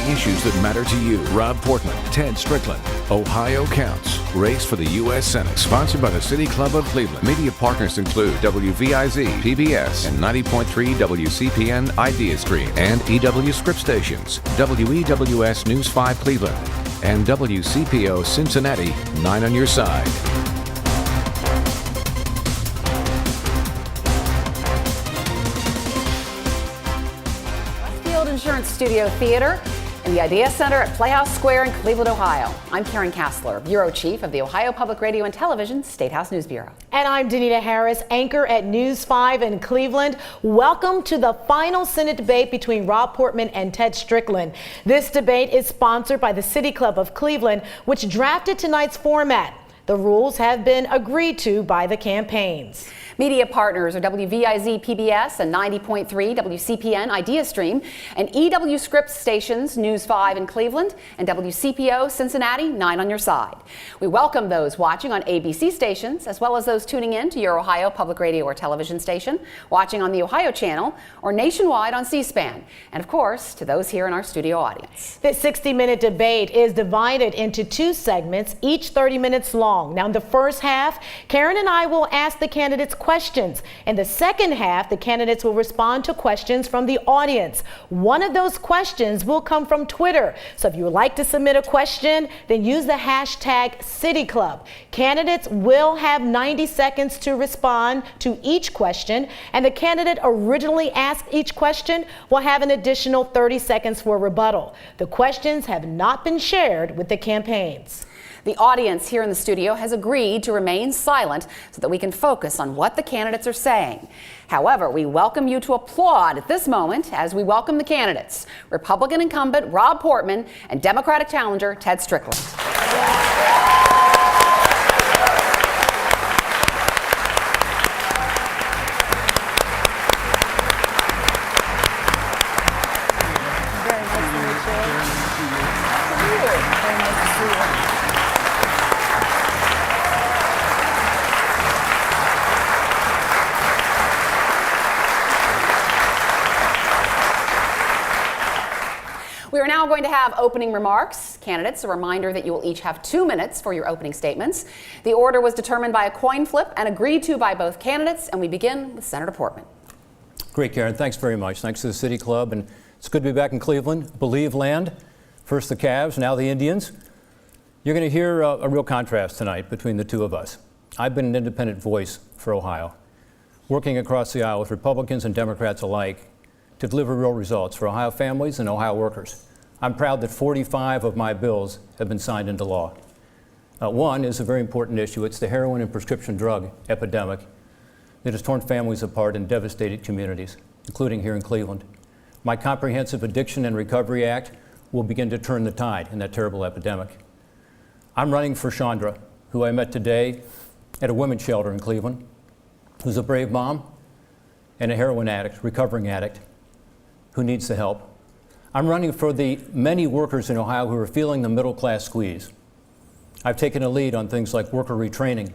issues that matter to you. Rob Portman, Ted Strickland. Ohio Counts. Race for the U.S. Senate. Sponsored by the City Club of Cleveland. Media partners include WVIZ, PBS, and 90.3 WCPN Idea Stream, and EW Script Stations, WEWS News 5 Cleveland, and WCPO Cincinnati, 9 on your side. Westfield Insurance Studio Theater in the Idea Center at Playhouse Square in Cleveland, Ohio. I'm Karen Kassler, Bureau Chief of the Ohio Public Radio and Television State House News Bureau. And I'm Danita Harris, anchor at News 5 in Cleveland. Welcome to the final Senate debate between Rob Portman and Ted Strickland. This debate is sponsored by the City Club of Cleveland, which drafted tonight's format. The rules have been agreed to by the campaigns. Media partners are WVIZ PBS and 90.3 WCPN Idea Stream, and EW Script Stations News 5 in Cleveland, and WCPO Cincinnati, 9 on your side. We welcome those watching on ABC stations, as well as those tuning in to your Ohio Public Radio or television station, watching on the Ohio Channel, or nationwide on C-SPAN, and of course, to those here in our studio audience. This 60-minute debate is divided into two segments, each 30 minutes long. Now, in the first half, Karen and I will ask the candidates questions. In the second half, the candidates will respond to questions from the audience. One of those questions will come from Twitter. So if you would like to submit a question, then use the hashtag CityClub. Candidates will have 90 seconds to respond to each question, and the candidate originally asked each question will have an additional 30 seconds for rebuttal. The questions have not been shared with the campaigns. The audience here in the studio has agreed to remain silent so that we can focus on what the candidates are saying. However, we welcome you to applaud at this moment as we welcome the candidates, Republican incumbent Rob Portman and Democratic challenger Ted Strickland. We are now going to have opening remarks. Candidates, a reminder that you will each have 2 minutes for your opening statements. The order was determined by a coin flip and agreed to by both candidates, and we begin with Senator Portman. Great, Karen. Thanks very much. Thanks to the City Club, and it's good to be back in Cleveland. Believe land. First the Cavs, now the Indians. You're going to hear a real contrast tonight between the two of us. I've been an independent voice for Ohio, working across the aisle with Republicans and Democrats alike to deliver real results for Ohio families and Ohio workers. I'm proud that 45 of my bills have been signed into law. One is a very important issue. It's the heroin and prescription drug epidemic that has torn families apart and devastated communities, including here in Cleveland. My Comprehensive Addiction and Recovery Act will begin to turn the tide in that terrible epidemic. I'm running for Chandra, who I met today at a women's shelter in Cleveland, who's a brave mom and a heroin addict, recovering addict, who needs the help. I'm running for the many workers in Ohio who are feeling the middle class squeeze. I've taken a lead on things like worker retraining,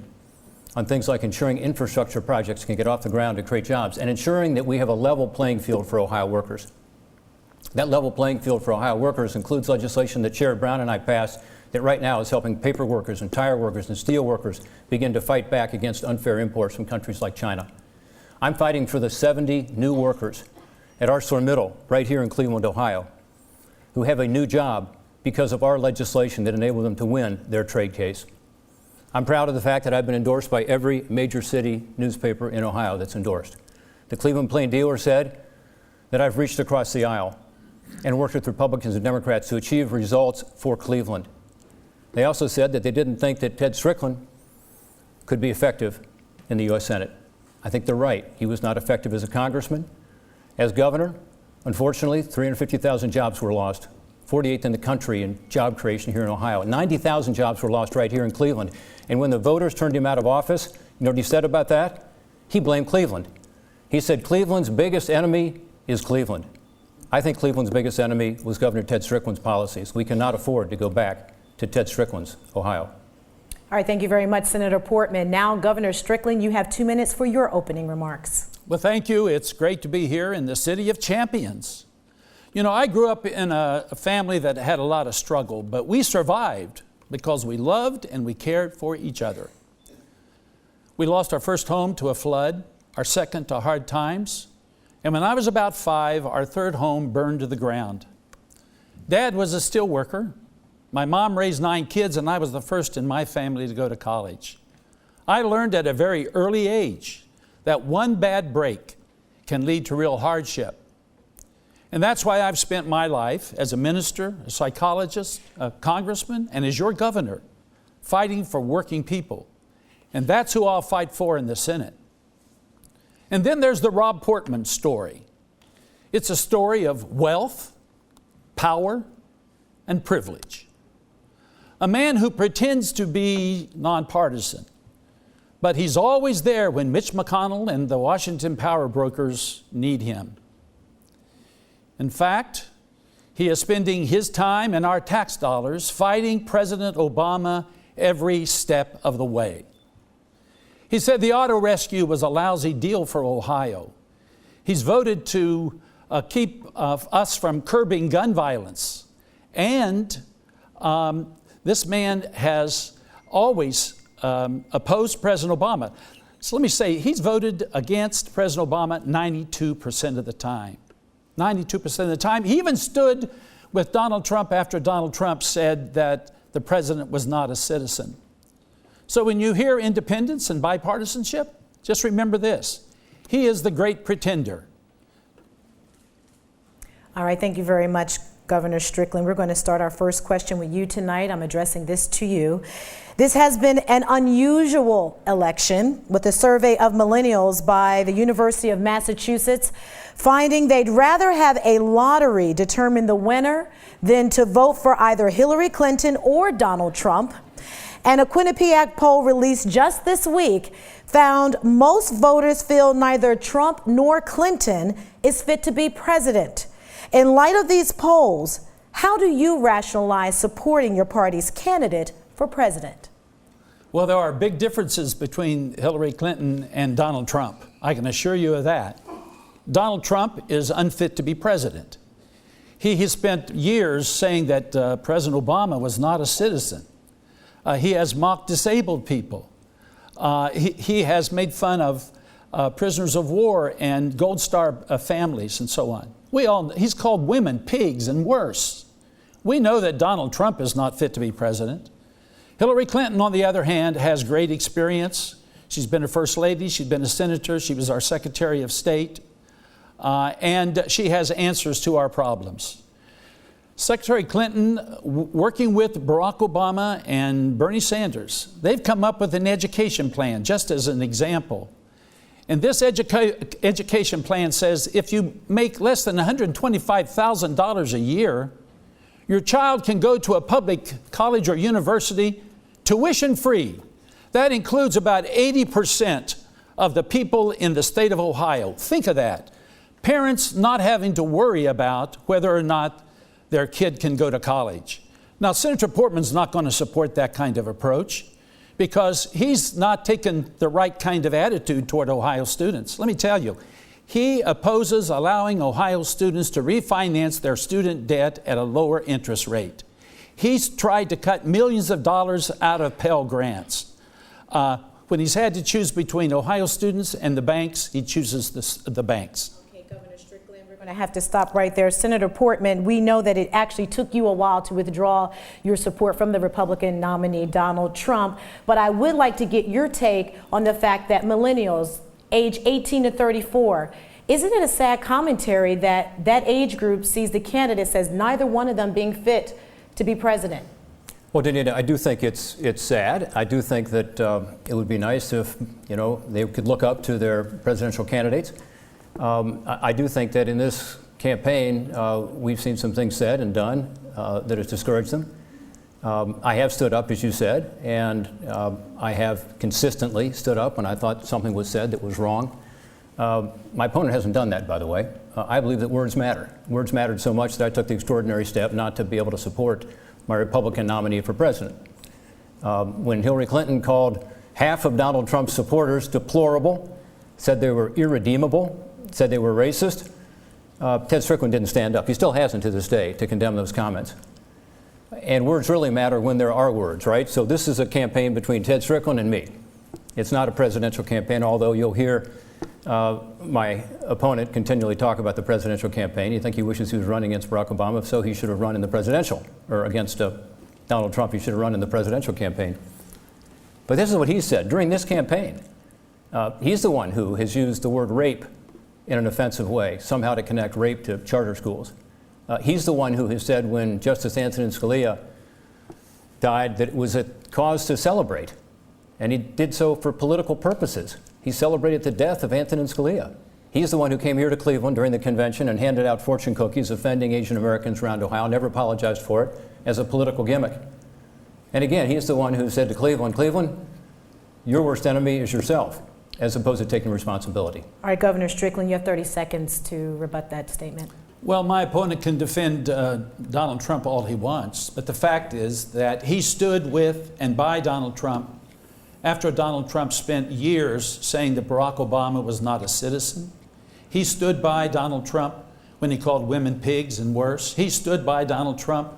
on things like ensuring infrastructure projects can get off the ground to create jobs, and ensuring that we have a level playing field for Ohio workers. That level playing field for Ohio workers includes legislation that Chair Brown and I passed that right now is helping paper workers and tire workers and steel workers begin to fight back against unfair imports from countries like China. I'm fighting for the 70 new workers at ArcelorMittal right here in Cleveland, Ohio, who have a new job because of our legislation that enabled them to win their trade case. I'm proud of the fact that I've been endorsed by every major city newspaper in Ohio that's endorsed. The Cleveland Plain Dealer said that I've reached across the aisle and worked with Republicans and Democrats to achieve results for Cleveland. They also said that they didn't think that Ted Strickland could be effective in the U.S. Senate. I think they're right. He was not effective as a congressman. As governor, unfortunately, 350,000 jobs were lost, 48th in the country in job creation here in Ohio. 90,000 jobs were lost right here in Cleveland. And when the voters turned him out of office, you know what he said about that? He blamed Cleveland. He said Cleveland's biggest enemy is Cleveland. I think Cleveland's biggest enemy was Governor Ted Strickland's policies. We cannot afford to go back to Ted Strickland's Ohio. All right, thank you very much, Senator Portman. Now, Governor Strickland, you have 2 minutes for your opening remarks. Well, thank you. It's great to be here in the City of Champions. You know, I grew up in a family that had a lot of struggle, but we survived because we loved and we cared for each other. We lost our first home to a flood, our second to hard times, and when I was about 5, our third home burned to the ground. Dad was a steel worker. My mom raised 9 kids, and I was the first in my family to go to college. I learned at a very early age that one bad break can lead to real hardship. And that's why I've spent my life as a minister, a psychologist, a congressman, and as your governor, fighting for working people. And that's who I'll fight for in the Senate. And then there's the Rob Portman story. It's a story of wealth, power, and privilege. A man who pretends to be nonpartisan, but he's always there when Mitch McConnell and the Washington power brokers need him. In fact, he is spending his time and our tax dollars fighting President Obama every step of the way. He said the auto rescue was a lousy deal for Ohio. He's voted to keep us from curbing gun violence. And this man has always opposed President Obama. So let me say, he's voted against President Obama 92% of the time. 92% of the time. He even stood with Donald Trump after Donald Trump said that the president was not a citizen. So when you hear independence and bipartisanship, just remember this. He is the great pretender. All right, thank you very much, Governor Strickland. We're going to start our first question with you tonight. I'm addressing this to you. This has been an unusual election, with a survey of millennials by the University of Massachusetts finding they'd rather have a lottery determine the winner than to vote for either Hillary Clinton or Donald Trump. And a Quinnipiac poll released just this week found most voters feel neither Trump nor Clinton is fit to be president. In light of these polls, how do you rationalize supporting your party's candidate for president? Well, there are big differences between Hillary Clinton and Donald Trump. I can assure you of that. Donald Trump is unfit to be president. He has spent years saying that President Obama was not a citizen. He has mocked disabled people. He has made fun of prisoners of war and Gold Star families and so on. He's called women pigs and worse. We know that Donald Trump is not fit to be president. Hillary Clinton, on the other hand, has great experience. She's been a first lady, she's been a senator, she was our Secretary of State, and she has answers to our problems. Secretary Clinton, working with Barack Obama and Bernie Sanders, they've come up with an education plan, just as an example. And this education plan says if you make less than $125,000 a year, your child can go to a public college or university tuition free. That includes about 80% of the people in the state of Ohio. Think of that. Parents not having to worry about whether or not their kid can go to college. Now, Senator Portman's not going to support that kind of approach because he's not taken the right kind of attitude toward Ohio students. Let me tell you, he opposes allowing Ohio students to refinance their student debt at a lower interest rate. He's tried to cut millions of dollars out of Pell Grants. When he's had to choose between Ohio students and the banks, he chooses the banks. Okay, Governor Strickland, we're going to have to stop right there. Senator Portman, we know that it actually took you a while to withdraw your support from the Republican nominee, Donald Trump. But I would like to get your take on the fact that millennials, age 18 to 34, isn't it a sad commentary that that age group sees the candidates as neither one of them being fit to be president? Well, Danita, I do think it's sad. I do think that it would be nice if, they could look up to their presidential candidates. I do think that in this campaign, we've seen some things said and done that has discouraged them. I have stood up, as you said, and I have consistently stood up when I thought something was said that was wrong. My opponent hasn't done that, by the way. I believe that words matter. Words mattered so much that I took the extraordinary step not to be able to support my Republican nominee for president. When Hillary Clinton called half of Donald Trump's supporters deplorable, said they were irredeemable, said they were racist, Ted Strickland didn't stand up. He still hasn't to this day to condemn those comments. And words really matter when there are words, right? So this is a campaign between Ted Strickland and me. It's not a presidential campaign, although you'll hear my opponent continually talk about the presidential campaign. You think he wishes he was running against Barack Obama. If so, he should have run in the presidential, or against Donald Trump, he should have run in the presidential campaign. But this is what he said during this campaign. He's the one who has used the word rape in an offensive way, somehow to connect rape to charter schools. He's the one who has said when Justice Antonin Scalia died that it was a cause to celebrate. And he did so for political purposes. He celebrated the death of Antonin Scalia. He's the one who came here to Cleveland during the convention and handed out fortune cookies offending Asian Americans around Ohio, never apologized for it as a political gimmick. And again, he's the one who said to Cleveland, Cleveland, your worst enemy is yourself, as opposed to taking responsibility. All right, Governor Strickland, you have 30 seconds to rebut that statement. Well, my opponent can defend Donald Trump all he wants, but the fact is that he stood with and by Donald Trump after Donald Trump spent years saying that Barack Obama was not a citizen. He stood by Donald Trump when he called women pigs and worse. He stood by Donald Trump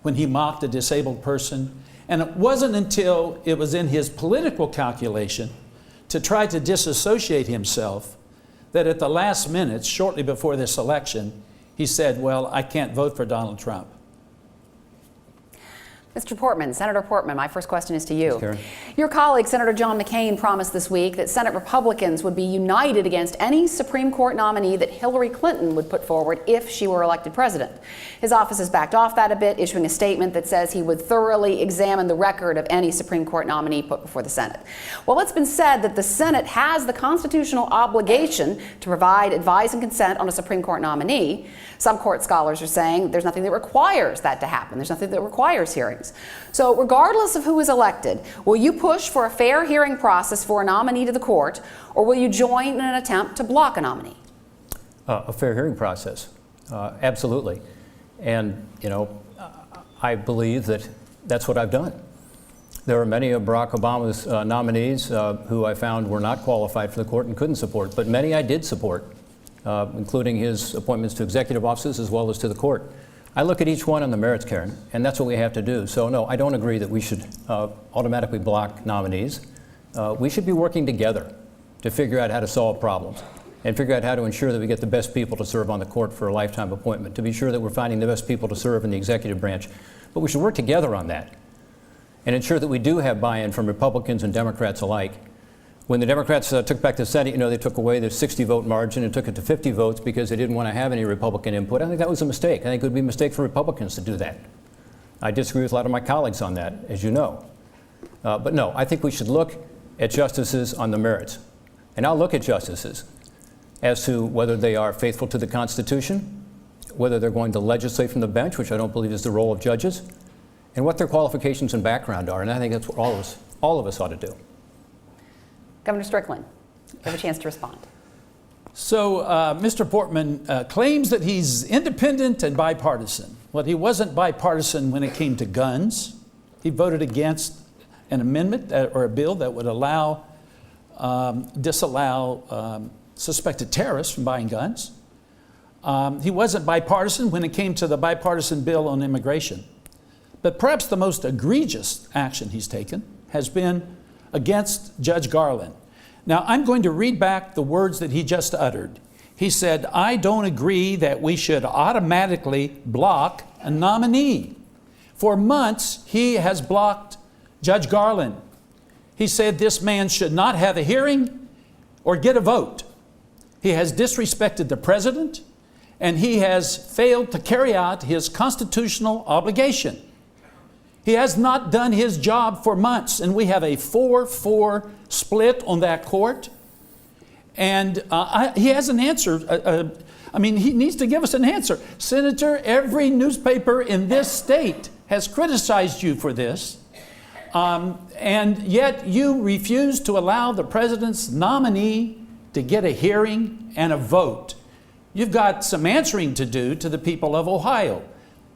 when he mocked a disabled person. And it wasn't until it was in his political calculation to try to disassociate himself that at the last minute, shortly before this election, he said, well, I can't vote for Donald Trump. Mr. Portman, Senator Portman, my first question is to you. Karen. Your colleague, Senator John McCain, promised this week that Senate Republicans would be united against any Supreme Court nominee that Hillary Clinton would put forward if she were elected president. His office has backed off that a bit, issuing a statement that says he would thoroughly examine the record of any Supreme Court nominee put before the Senate. Well, it's been said that the Senate has the constitutional obligation to provide advice and consent on a Supreme Court nominee. Some court scholars are saying there's nothing that requires that to happen. There's nothing that requires hearings. So regardless of who is elected, will you push for a fair hearing process for a nominee to the court, or will you join in an attempt to block a nominee? A fair hearing process, absolutely. And, you know, I believe that that's what I've done. There are many of Barack Obama's nominees who I found were not qualified for the court and couldn't support, but many I did support, including his appointments to executive offices as well as to the court. I look at each one on the merits, Karen, and that's what we have to do. So no, I don't agree that we should automatically block nominees. We should be working together to figure out how to solve problems and figure out how to ensure that we get the best people to serve on the court for a lifetime appointment, to be sure that we're finding the best people to serve in the executive branch. But we should work together on that and ensure that we do have buy-in from Republicans and Democrats alike. When the Democrats took back the Senate, you know, they took away the 60-vote margin and took it to 50 votes because they didn't want to have any Republican input. I think that was a mistake. I think it would be a mistake for Republicans to do that. I disagree with a lot of my colleagues on that, as you know. But no, I think we should look at justices on the merits. And I'll look at justices as to whether they are faithful to the Constitution, whether they're going to legislate from the bench, which I don't believe is the role of judges, and what their qualifications and background are. And I think that's what all of us ought to do. Governor Strickland, you have a chance to respond. So Mr. Portman claims that he's independent and bipartisan. Well, he wasn't bipartisan when it came to guns. He voted against an amendment or a bill that would disallow suspected terrorists from buying guns. He wasn't bipartisan when it came to the bipartisan bill on immigration. But perhaps the most egregious action he's taken has been against Judge Garland. Now, I'm going to read back the words that he just uttered. He said, I don't agree that we should automatically block a nominee. For months, he has blocked Judge Garland. He said this man should not have a hearing or get a vote. He has disrespected the president, and he has failed to carry out his constitutional obligation. He has not done his job for months, and we have a 4-4 split on that court. And he has an answer. He needs to give us an answer. Senator, every newspaper in this state has criticized you for this, and yet you refuse to allow the president's nominee to get a hearing and a vote. You've got some answering to do to the people of Ohio.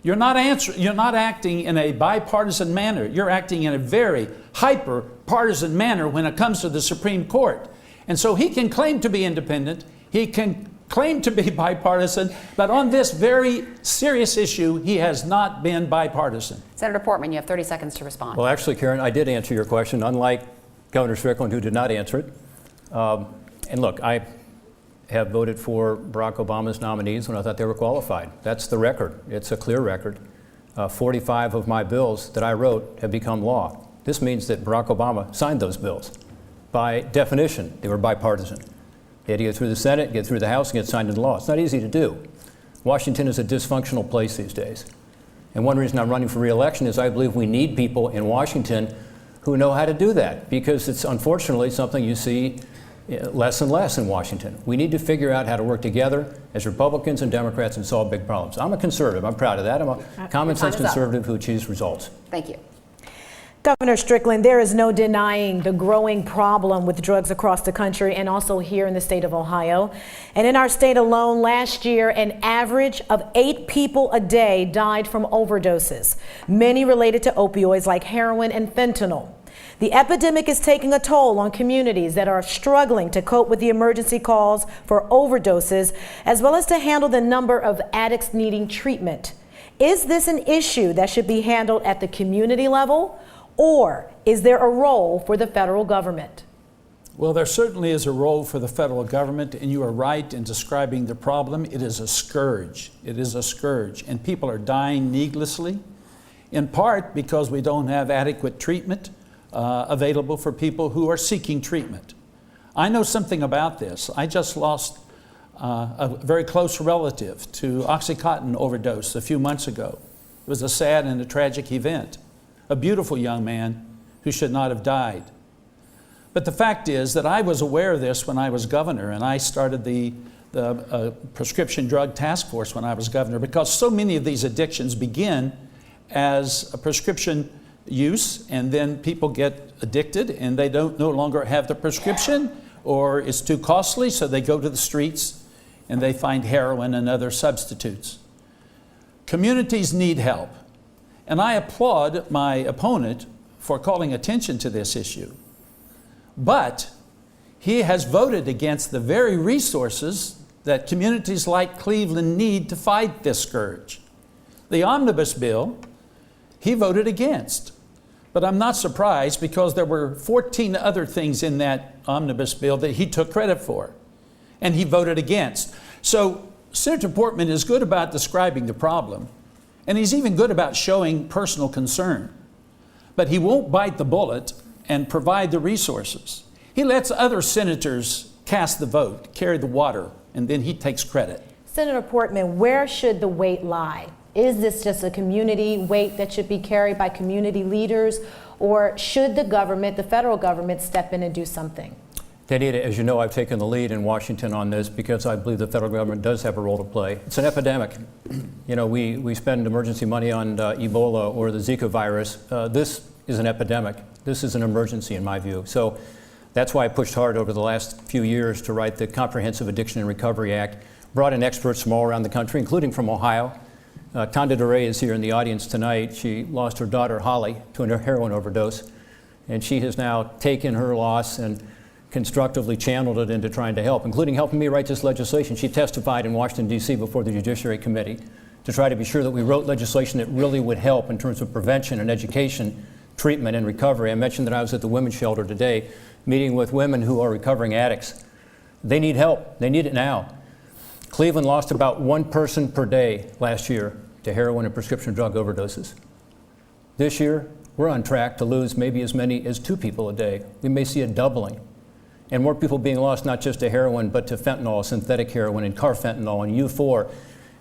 You're not acting in a bipartisan manner. You're acting in a very hyper-partisan manner when it comes to the Supreme Court. And so he can claim to be independent. He can claimed to be bipartisan, but on this very serious issue, he has not been bipartisan. Senator Portman, you have 30 seconds to respond. Well, actually, Karen, I did answer your question, unlike Governor Strickland, who did not answer it. And look, I have voted for Barack Obama's nominees when I thought they were qualified. That's the record. It's a clear record. 45 of my bills that I wrote have become law. This means that Barack Obama signed those bills. By definition, they were bipartisan. They had to get through the Senate, get through the House, and get signed into law. It's not easy to do. Washington is a dysfunctional place these days. And one reason I'm running for re-election is I believe we need people in Washington who know how to do that, because it's unfortunately something you see less and less in Washington. We need to figure out how to work together as Republicans and Democrats and solve big problems. I'm a conservative. I'm proud of that. I'm a common sense conservative who achieves results. Thank you. Governor Strickland, there is no denying the growing problem with drugs across the country and also here in the state of Ohio. And in our state alone, last year, an average of 8 people a day died from overdoses, many related to opioids like heroin and fentanyl. The epidemic is taking a toll on communities that are struggling to cope with the emergency calls for overdoses, as well as to handle the number of addicts needing treatment. Is this an issue that should be handled at the community level? Or is there a role for the federal government? Well, there certainly is a role for the federal government, and you are right in describing the problem. It is a scourge. It is a scourge, and people are dying needlessly, in part because we don't have adequate treatment available for people who are seeking treatment. I know something about this. I just lost a very close relative to OxyContin overdose a few months ago. It was a sad and a tragic event. A beautiful young man who should not have died. But the fact is that I was aware of this when I was governor, and I started the prescription drug task force when I was governor, because so many of these addictions begin as a prescription use, and then people get addicted and they no longer have the prescription, or it's too costly, so they go to the streets and they find heroin and other substitutes. Communities need help. And I applaud my opponent for calling attention to this issue. But he has voted against the very resources that communities like Cleveland need to fight this scourge. The omnibus bill, he voted against. But I'm not surprised, because there were 14 other things in that omnibus bill that he took credit for, and he voted against. So Senator Portman is good about describing the problem, and he's even good about showing personal concern. But he won't bite the bullet and provide the resources. He lets other senators cast the vote, carry the water, and then he takes credit. Senator Portman, where should the weight lie? Is this just a community weight that should be carried by community leaders, or should the government, the federal government, step in and do something? Danita, as you know, I've taken the lead in Washington on this because I believe the federal government does have a role to play. It's an epidemic. You know, we spend emergency money on Ebola or the Zika virus. This is an epidemic. This is an emergency in my view. So that's why I pushed hard over the last few years to write the Comprehensive Addiction and Recovery Act, brought in experts from all around the country, including from Ohio. Tonda DeRay is here in the audience tonight. She lost her daughter, Holly, to a heroin overdose, and she has now taken her loss and constructively channeled it into trying to help, including helping me write this legislation. She testified in Washington, D.C. before the Judiciary Committee to try to be sure that we wrote legislation that really would help in terms of prevention and education, treatment, and recovery. I mentioned that I was at the women's shelter today meeting with women who are recovering addicts. They need help. They need it now. Cleveland lost about 1 person per day last year to heroin and prescription drug overdoses. This year, we're on track to lose maybe as many as 2 people a day. We may see a doubling. And more people being lost not just to heroin, but to fentanyl, synthetic heroin, and carfentanil, and U4.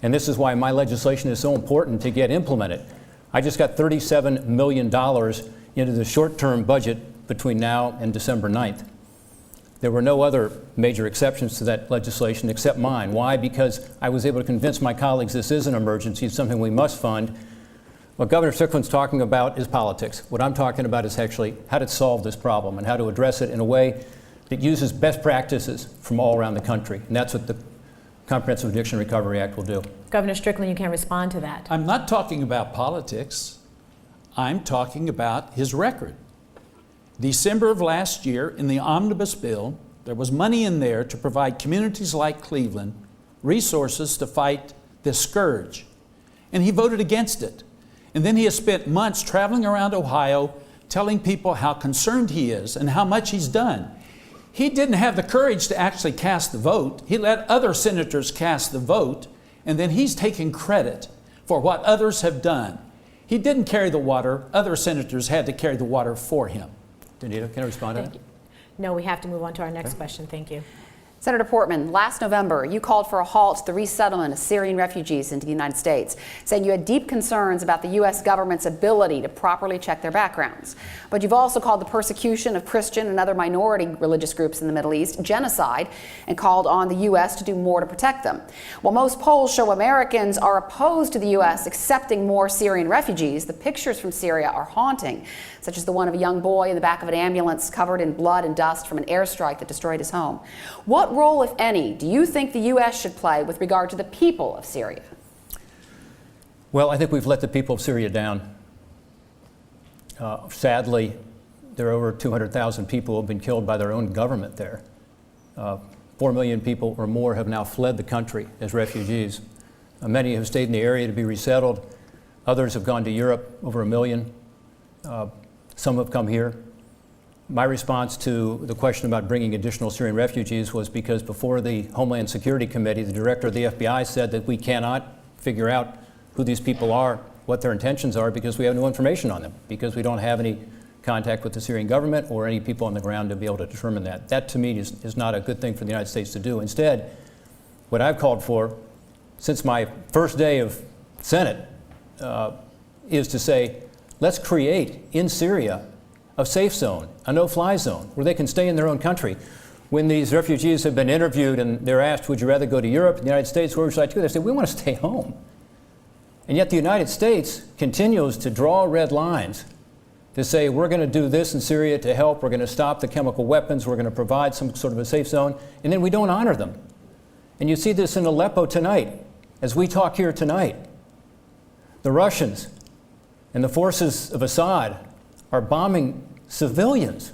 And this is why my legislation is so important to get implemented. I just got $37 million into the short-term budget between now and December 9th. There were no other major exceptions to that legislation except mine. Why? Because I was able to convince my colleagues this is an emergency, it's something we must fund. What Governor Strickland's talking about is politics. What I'm talking about is actually how to solve this problem and how to address it in a way that uses best practices from all around the country. And that's what the Comprehensive Addiction Recovery Act will do. Governor Strickland, you can respond to that. I'm not talking about politics. I'm talking about his record. December of last year, in the omnibus bill, there was money in there to provide communities like Cleveland resources to fight this scourge. And he voted against it. And then he has spent months traveling around Ohio telling people how concerned he is and how much he's done. He didn't have the courage to actually cast the vote. He let other senators cast the vote, and then he's taking credit for what others have done. He didn't carry the water. Other senators had to carry the water for him. Danita, can I respond to that? No, we have to move on to our next question. Thank you. Senator Portman, last November, you called for a halt to the resettlement of Syrian refugees into the United States, saying you had deep concerns about the U.S. government's ability to properly check their backgrounds. But you've also called the persecution of Christian and other minority religious groups in the Middle East genocide and called on the U.S. to do more to protect them. While most polls show Americans are opposed to the U.S. accepting more Syrian refugees, the pictures from Syria are haunting, such as the one of a young boy in the back of an ambulance covered in blood and dust from an airstrike that destroyed his home. What role, if any, do you think the U.S. should play with regard to the people of Syria? Well, I think we've let the people of Syria down. Sadly, there are over 200,000 people who have been killed by their own government there. 4 million people or more have now fled the country as refugees. Many have stayed in the area to be resettled. Others have gone to Europe, over 1 million. Some have come here. My response to the question about bringing additional Syrian refugees was because before the Homeland Security Committee, the director of the FBI said that we cannot figure out who these people are, what their intentions are, because we have no information on them, because we don't have any contact with the Syrian government or any people on the ground to be able to determine that. That, to me, is not a good thing for the United States to do. Instead, what I've called for since my first day of Senate is to say, let's create in Syria a safe zone, a no-fly zone, where they can stay in their own country. When these refugees have been interviewed and they're asked, would you rather go to Europe, the United States, where would you like to go? They say, we want to stay home. And yet the United States continues to draw red lines to say, we're going to do this in Syria to help, we're going to stop the chemical weapons, we're going to provide some sort of a safe zone, and then we don't honor them. And you see this in Aleppo tonight, as we talk here tonight. The Russians and the forces of Assad are bombing civilians.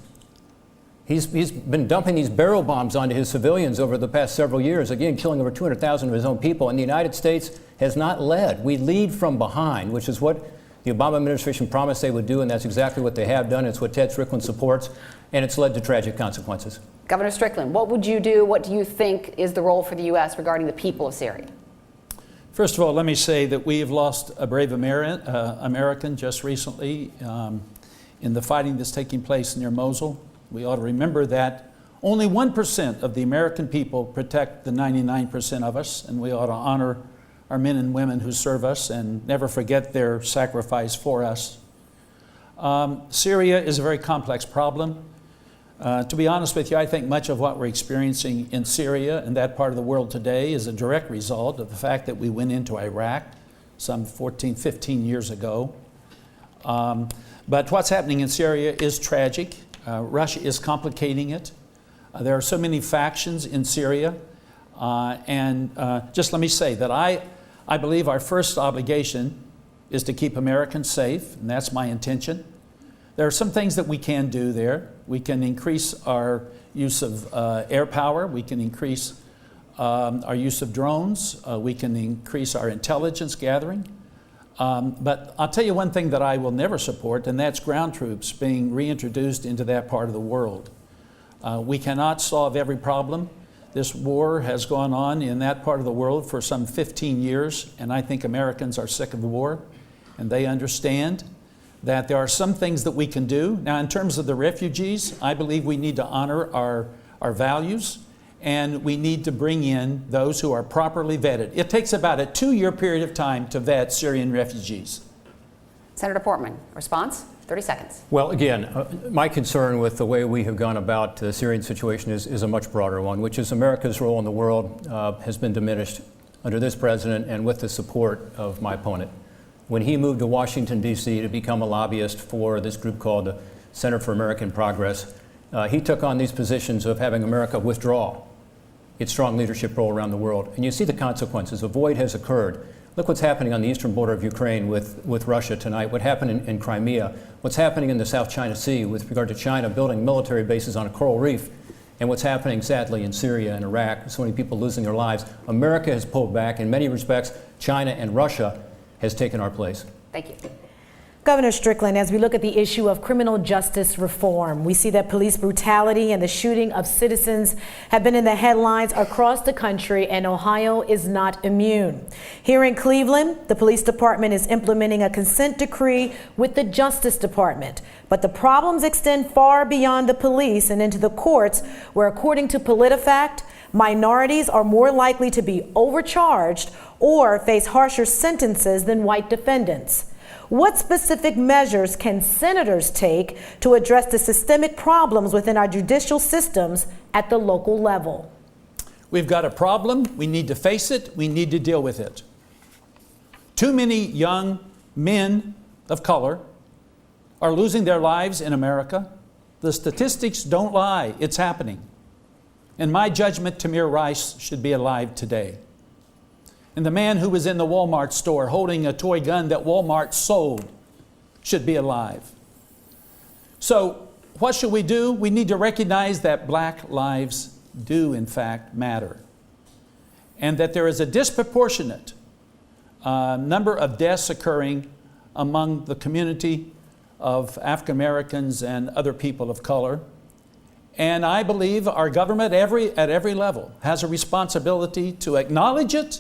He's been dumping these barrel bombs onto his civilians over the past several years, again, killing over 200,000 of his own people. And the United States has not led. We lead from behind, which is what the Obama administration promised they would do, and that's exactly what they have done. It's what Ted Strickland supports, and it's led to tragic consequences. Governor Strickland, what would you do? What do you think is the role for the U.S. regarding the people of Syria? First of all, let me say that we have lost a brave American just recently in the fighting that's taking place near Mosul. We ought to remember that only 1% of the American people protect the 99% of us, and we ought to honor our men and women who serve us and never forget their sacrifice for us. Syria is a very complex problem. To be honest with you, I think much of what we're experiencing in Syria and that part of the world today is a direct result of the fact that we went into Iraq some 14, 15 years ago. But what's happening in Syria is tragic. Russia is complicating it. There are so many factions in Syria. Just let me say that I believe our first obligation is to keep Americans safe, and that's my intention. There are some things that we can do there. We can increase our use of air power. We can increase our use of drones. We can increase our intelligence gathering. But I'll tell you one thing that I will never support, and that's ground troops being reintroduced into that part of the world. We cannot solve every problem. This war has gone on in that part of the world for some 15 years, and I think Americans are sick of the war, and they understand that there are some things that we can do. Now, in terms of the refugees, I believe we need to honor our values, and we need to bring in those who are properly vetted. It takes about a 2-year period of time to vet Syrian refugees. Senator Portman, response? 30 seconds. Well, again, my concern with the way we have gone about the Syrian situation is a much broader one, which is America's role in the world has been diminished under this president and with the support of my opponent. When he moved to Washington, D.C. to become a lobbyist for this group called the Center for American Progress, he took on these positions of having America withdraw its strong leadership role around the world. And you see the consequences. A void has occurred. Look what's happening on the eastern border of Ukraine with Russia tonight, what happened in Crimea, what's happening in the South China Sea with regard to China building military bases on a coral reef and what's happening, sadly, in Syria and Iraq, so many people losing their lives, America has pulled back. In many respects, China and Russia has taken our place. Thank you. Governor Strickland, as we look at the issue of criminal justice reform, we see that police brutality and the shooting of citizens have been in the headlines across the country, and Ohio is not immune. Here in Cleveland, the police department is implementing a consent decree with the Justice Department. But the problems extend far beyond the police and into the courts, where, according to PolitiFact, minorities are more likely to be overcharged or face harsher sentences than white defendants. What specific measures can senators take to address the systemic problems within our judicial systems at the local level? We've got a problem. We need to face it. We need to deal with it. Too many young men of color are losing their lives in America. The statistics don't lie. It's happening. In my judgment, Tamir Rice should be alive today. And the man who was in the Walmart store holding a toy gun that Walmart sold should be alive. So what should we do? We need to recognize that black lives do, in fact, matter. And that there is a disproportionate number of deaths occurring among the community of African Americans and other people of color. And I believe our government at every level has a responsibility to acknowledge it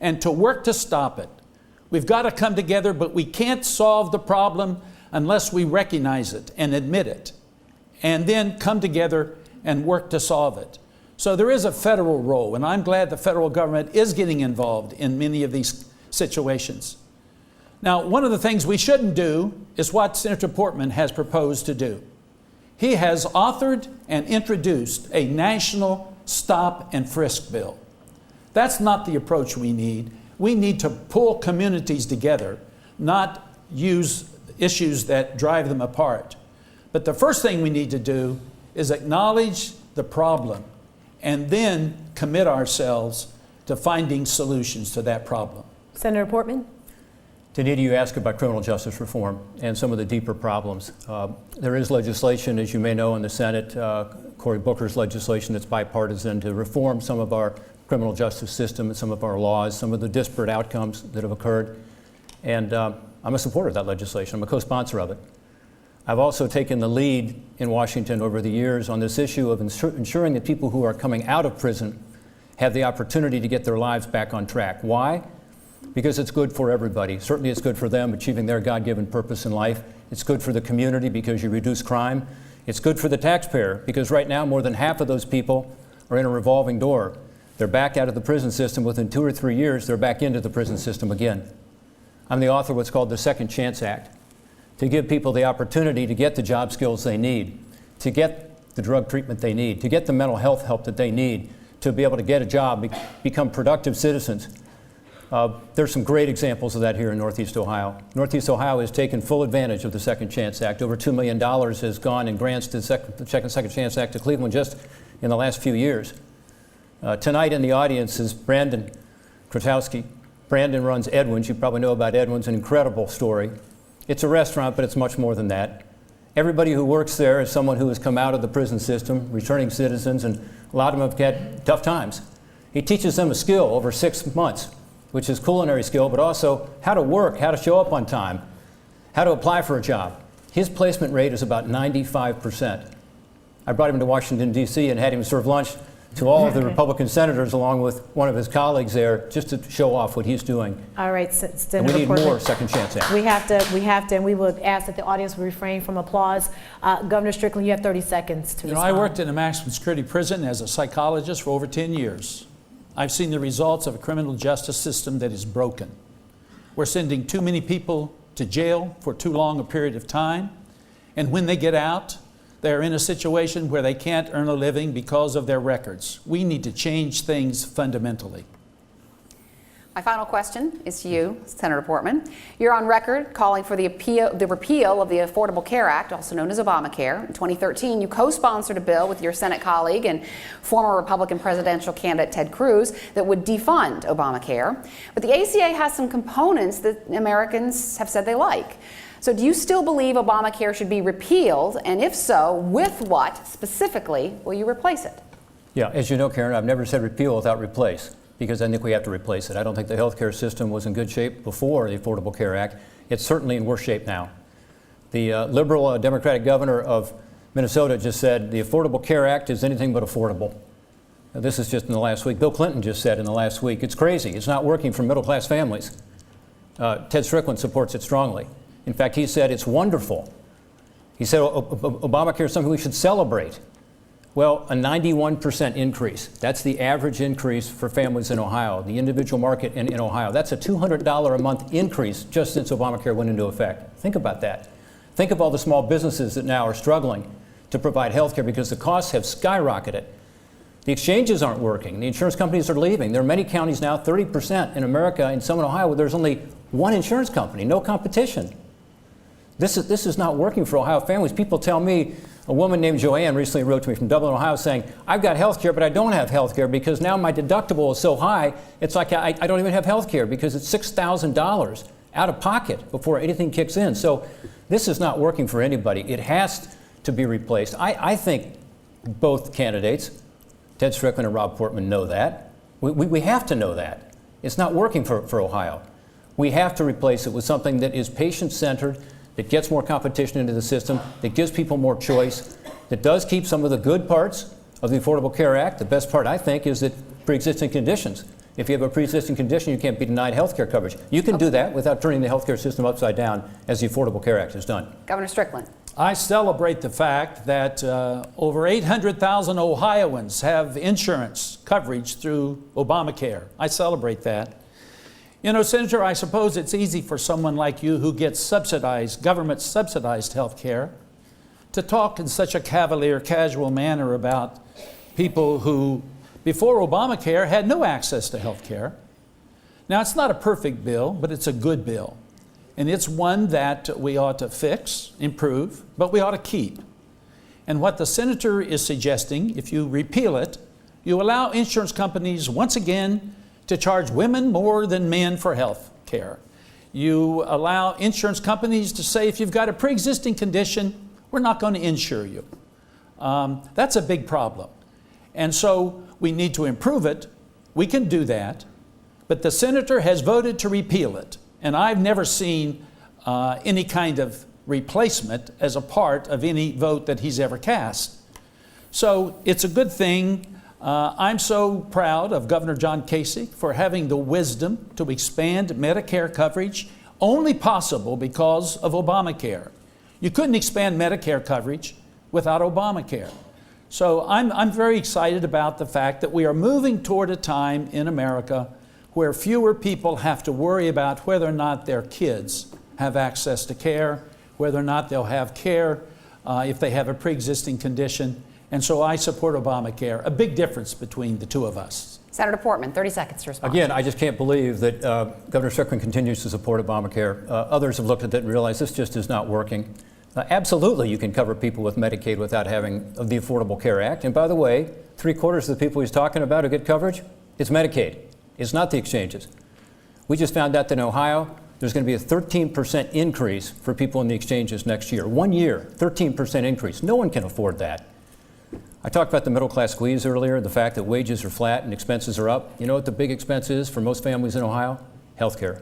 and to work to stop it. We've got to come together, but we can't solve the problem unless we recognize it and admit it, and then come together and work to solve it. So there is a federal role, and I'm glad the federal government is getting involved in many of these situations. Now, one of the things we shouldn't do is what Senator Portman has proposed to do. He has authored and introduced a national stop and frisk bill. That's not the approach we need. We need to pull communities together, not use issues that drive them apart. But the first thing we need to do is acknowledge the problem and then commit ourselves to finding solutions to that problem. Senator Portman? Danita, you asked about criminal justice reform and some of the deeper problems. There is legislation, as you may know, in the Senate, Cory Booker's legislation that's bipartisan to reform some of our criminal justice system and some of our laws, some of the disparate outcomes that have occurred. And I'm a supporter of that legislation. I'm a co-sponsor of it. I've also taken the lead in Washington over the years on this issue of ensuring that people who are coming out of prison have the opportunity to get their lives back on track. Why? Because it's good for everybody. Certainly it's good for them achieving their God-given purpose in life. It's good for the community because you reduce crime. It's good for the taxpayer because right now more than half of those people are in a revolving door. They're back out of the prison system. Within 2 or 3 years, they're back into the prison system again. I'm the author of what's called the Second Chance Act, to give people the opportunity to get the job skills they need, to get the drug treatment they need, to get the mental health help that they need, to be able to get a job, become productive citizens. There's some great examples of that here in Northeast Ohio. Northeast Ohio has taken full advantage of the Second Chance Act. Over $2 million has gone in grants to the Second Chance Act to Cleveland just in the last few years. Tonight in the audience is Brandon Krotowski. Brandon runs Edwin's. You probably know about Edwin's, an incredible story. It's a restaurant, but it's much more than that. Everybody who works there is someone who has come out of the prison system, returning citizens, and a lot of them have had tough times. He teaches them a skill over 6 months, which is culinary skill, but also how to work, how to show up on time, how to apply for a job. His placement rate is about 95%. I brought him to Washington, D.C. and had him serve lunch to all of the Republican senators along with one of his colleagues there just to show off what he's doing. All right, And we need more Second Chance Act. We have to, and we would ask that the audience would refrain from applause. Governor Strickland, you have 30 seconds to respond. I worked in a maximum security prison as a psychologist for over 10 years. I've seen the results of a criminal justice system that is broken. We're sending too many people to jail for too long a period of time, and when they get out, they're in a situation where they can't earn a living because of their records. We need to change things fundamentally. My final question is to you, Senator Portman. You're on record calling for the repeal of the Affordable Care Act, also known as Obamacare. In 2013, you co-sponsored a bill with your Senate colleague and former Republican presidential candidate Ted Cruz that would defund Obamacare. But the ACA has some components that Americans have said they like. So do you still believe Obamacare should be repealed? And if so, with what specifically will you replace it? Yeah, as you know, Karen, I've never said repeal without replace, because I think we have to replace it. I don't think the healthcare system was in good shape before the Affordable Care Act. It's certainly in worse shape now. The liberal Democratic governor of Minnesota just said the Affordable Care Act is anything but affordable. Now, this is just in the last week. Bill Clinton just said in the last week, it's crazy. It's not working for middle-class families. Ted Strickland supports it strongly. In fact, he said it's wonderful. He said Obamacare is something we should celebrate. Well, a 91% increase. That's the average increase for families in Ohio, the individual market in Ohio. That's a $200 a month increase just since Obamacare went into effect. Think about that. Think of all the small businesses that now are struggling to provide health care because the costs have skyrocketed. The exchanges aren't working. The insurance companies are leaving. There are many counties now, 30% in America, in some in Ohio, where there's only one insurance company, no competition. This is not working for Ohio families. People tell me, a woman named Joanne recently wrote to me from Dublin, Ohio, saying, I've got health care, but I don't have health care because now my deductible is so high, it's like I don't even have health care because it's $6,000 out of pocket before anything kicks in. So this is not working for anybody. It has to be replaced. I think both candidates, Ted Strickland and Rob Portman, know that. We have to know that. It's not working for Ohio. We have to replace it with something that is patient-centered, that gets more competition into the system, that gives people more choice, that does keep some of the good parts of the Affordable Care Act. The best part, I think, is that pre-existing conditions. If you have a pre-existing condition, you can't be denied health care coverage. You can do that without turning the health care system upside down, as the Affordable Care Act has done. Governor Strickland. I celebrate the fact that over 800,000 Ohioans have insurance coverage through Obamacare. I celebrate that. You know, Senator, I suppose it's easy for someone like you who gets subsidized, government-subsidized health care, to talk in such a cavalier, casual manner about people who, before Obamacare, had no access to health care. Now, it's not a perfect bill, but it's a good bill. And it's one that we ought to fix, improve, but we ought to keep. And what the senator is suggesting, if you repeal it, you allow insurance companies once again to charge women more than men for health care. You allow insurance companies to say, if you've got a pre-existing condition, we're not going to insure you. That's a big problem. And so we need to improve it. We can do that. But the senator has voted to repeal it. And I've never seen any kind of replacement as a part of any vote that he's ever cast. So it's a good thing. I'm so proud of Governor John Kasich for having the wisdom to expand Medicare coverage, only possible because of Obamacare. You couldn't expand Medicare coverage without Obamacare. So I'm very excited about the fact that we are moving toward a time in America where fewer people have to worry about whether or not their kids have access to care, whether or not they'll have care if they have a pre-existing condition. And so I support Obamacare, a big difference between the two of us. Senator Portman, 30 seconds to respond. Again, I just can't believe that Governor Strickland continues to support Obamacare. Others have looked at it and realized this just is not working. Absolutely, you can cover people with Medicaid without having the Affordable Care Act. And by the way, 3/4 of the people he's talking about who get coverage, it's Medicaid. It's not the exchanges. We just found out that in Ohio, there's going to be a 13% increase for people in the exchanges next year. 1 year, 13% increase. No one can afford that. I talked about the middle class squeeze earlier, the fact that wages are flat and expenses are up. You know what the big expense is for most families in Ohio? Healthcare.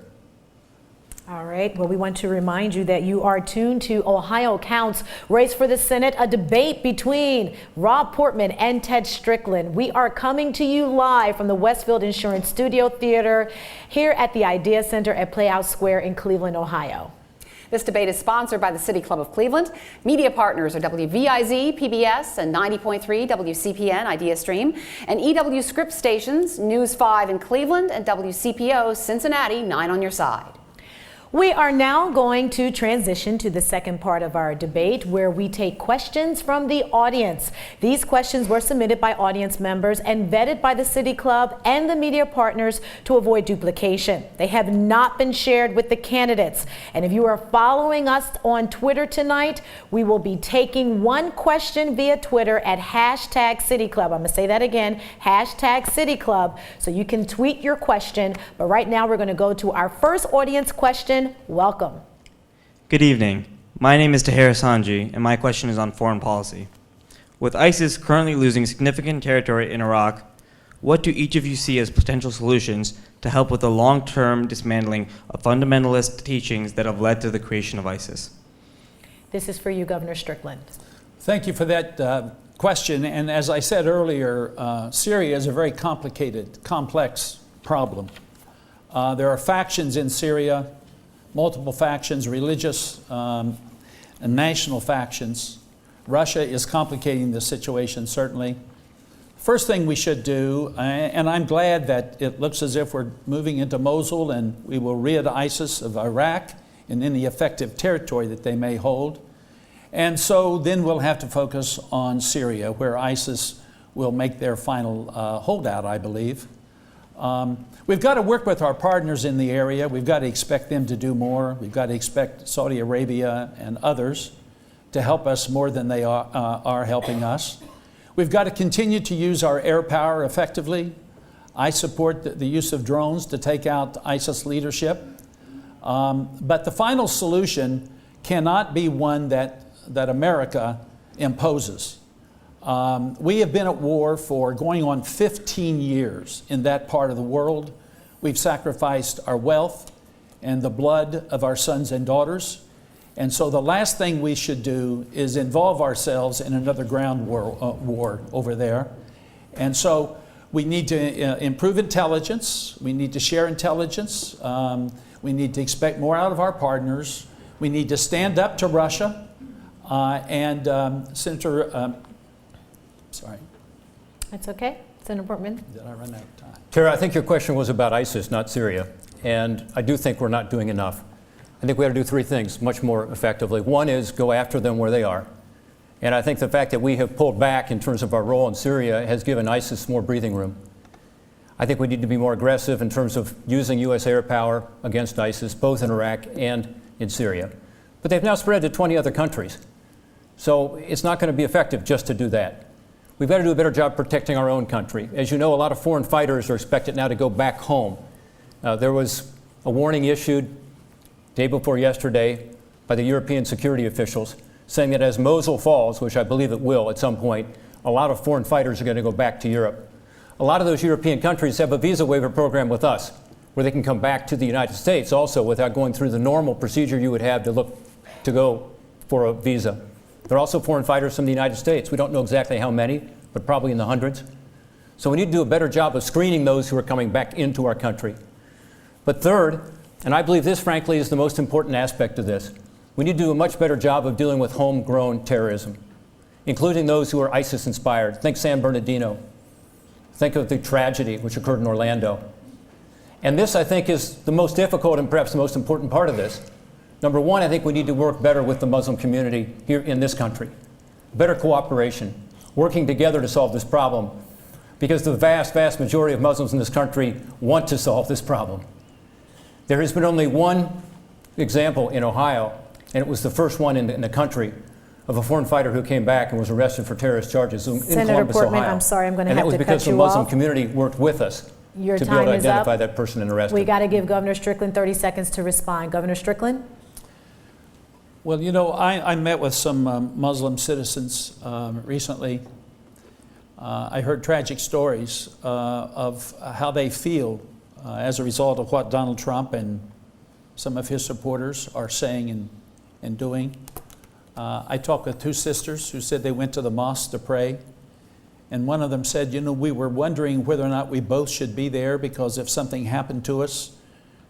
All right. Well, we want to remind you that you are tuned to Ohio Counts, Race for the Senate, a debate between Rob Portman and Ted Strickland. We are coming to you live from the Westfield Insurance Studio Theater here at the Idea Center at Playhouse Square in Cleveland, Ohio. This debate is sponsored by the City Club of Cleveland. Media partners are WVIZ, PBS, and 90.3 WCPN Idea Stream, and EW Script stations, News 5 in Cleveland, and WCPO Cincinnati, 9 on your side. We are now going to transition to the second part of our debate where we take questions from the audience. These questions were submitted by audience members and vetted by the City Club and the media partners to avoid duplication. They have not been shared with the candidates. And if you are following us on Twitter tonight, we will be taking one question via Twitter at #CityClub. I'm going to say that again, #CityClub. So you can tweet your question. But right now we're going to go to our first audience question. Welcome. Good evening. My name is Tahir Sanji, and my question is on foreign policy. With ISIS currently losing significant territory in Iraq, what do each of you see as potential solutions to help with the long-term dismantling of fundamentalist teachings that have led to the creation of ISIS? This is for you, Governor Strickland. Thank you for that question. And as I said earlier, Syria is a very complicated, complex problem. There are factions in Syria, multiple factions, religious and national factions. Russia is complicating the situation, certainly. First thing we should do, and I'm glad that it looks as if we're moving into Mosul and we will rid ISIS of Iraq and any effective territory that they may hold. And so then we'll have to focus on Syria, where ISIS will make their final holdout, I believe. We've got to work with our partners in the area. We've got to expect them to do more. We've got to expect Saudi Arabia and others to help us more than they are helping us. We've got to continue to use our air power effectively. I support the use of drones to take out ISIS leadership. But the final solution cannot be one that America imposes. We have been at war for going on 15 years in that part of the world. We've sacrificed our wealth and the blood of our sons and daughters. And so the last thing we should do is involve ourselves in another ground war over there. And so we need to improve intelligence. We need to share intelligence. We need to expect more out of our partners. We need to stand up to Russia. Senator, sorry. That's okay. Senator Portman. Did I run out of time? Tara, I think your question was about ISIS, not Syria. And I do think we're not doing enough. I think we ought to do three things much more effectively. One is go after them where they are. And I think the fact that we have pulled back in terms of our role in Syria has given ISIS more breathing room. I think we need to be more aggressive in terms of using U.S. air power against ISIS, both in Iraq and in Syria. But they've now spread to 20 other countries. So it's not going to be effective just to do that. We've got to do a better job protecting our own country. As you know, a lot of foreign fighters are expected now to go back home. There was a warning issued day before yesterday by the European security officials saying that as Mosul falls, which I believe it will at some point, a lot of foreign fighters are going to go back to Europe. A lot of those European countries have a visa waiver program with us where they can come back to the United States also without going through the normal procedure you would have to go for a visa. There are also foreign fighters from the United States. We don't know exactly how many, but probably in the hundreds. So we need to do a better job of screening those who are coming back into our country. But third, and I believe this, frankly, is the most important aspect of this, we need to do a much better job of dealing with homegrown terrorism, including those who are ISIS-inspired. Think San Bernardino. Think of the tragedy which occurred in Orlando. And this, I think, is the most difficult and perhaps the most important part of this. Number one, I think we need to work better with the Muslim community here in this country. Better cooperation, working together to solve this problem, because the vast, vast majority of Muslims in this country want to solve this problem. There has been only one example in Ohio, and it was the first one in the country, of a foreign fighter who came back and was arrested for terrorist charges in Senator Columbus, Portman, Ohio. I'm sorry, I'm going to and have to cut you off. And it was because the Muslim community worked with us Your to be able time to is identify up. that person and arrest We him. got to give Governor Strickland 30 seconds to respond. Governor Strickland? Well, you know, I met with some Muslim citizens recently. I heard tragic stories of how they feel as a result of what Donald Trump and some of his supporters are saying and doing. I talked with two sisters who said they went to the mosque to pray. And one of them said, you know, we were wondering whether or not we both should be there because if something happened to us,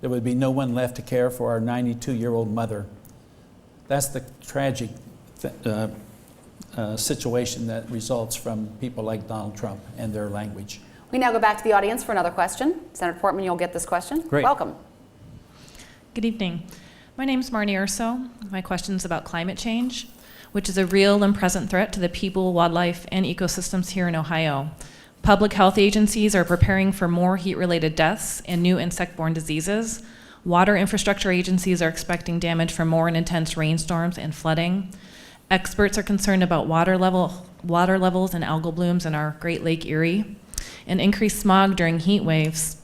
there would be no one left to care for our 92-year-old mother. That's the tragic situation that results from people like Donald Trump and their language. We now go back to the audience for another question. Senator Portman, you'll get this question. Great. Welcome. Good evening. My name is Marnie Urso. My question is about climate change, which is a real and present threat to the people, wildlife, and ecosystems here in Ohio. Public health agencies are preparing for more heat-related deaths and new insect-borne diseases. Water infrastructure agencies are expecting damage from more and intense rainstorms and flooding. Experts are concerned about water levels and algal blooms in our Great Lake Erie, and increased smog during heat waves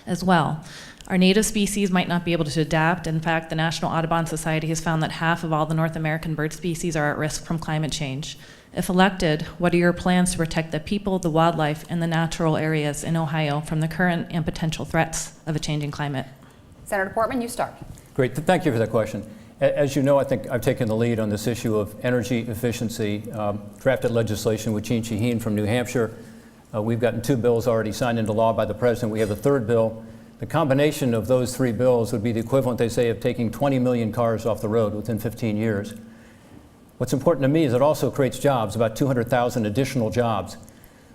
as well. Our native species might not be able to adapt. In fact, the National Audubon Society has found that half of all the North American bird species are at risk from climate change. If elected, what are your plans to protect the people, the wildlife, and the natural areas in Ohio from the current and potential threats of a changing climate? Senator Portman, you start. Great. Thank you for that question. As you know, I think I've taken the lead on this issue of energy efficiency, drafted legislation with Jeanne Shaheen from New Hampshire. We've gotten 2 bills already signed into law by the president. We have a 3rd bill. The combination of those 3 bills would be the equivalent, they say, of taking 20 million cars off the road within 15 years. What's important to me is it also creates jobs, about 200,000 additional jobs.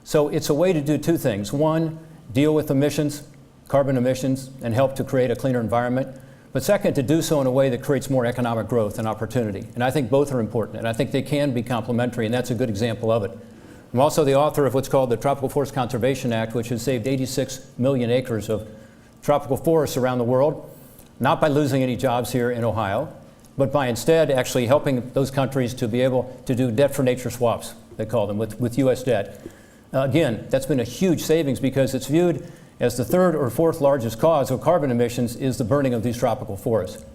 So it's a way to do 2 things. One, deal with emissions, carbon emissions, and help to create a cleaner environment. But second, to do so in a way that creates more economic growth and opportunity. And I think both are important, and I think they can be complementary, and that's a good example of it. I'm also the author of what's called the Tropical Forest Conservation Act, which has saved 86 million acres of tropical forests around the world, not by losing any jobs here in Ohio, but by instead actually helping those countries to be able to do debt for nature swaps, they call them, with U.S. debt. Again, that's been a huge savings because it's viewed as the 3rd or 4th largest cause of carbon emissions is the burning of these tropical forests.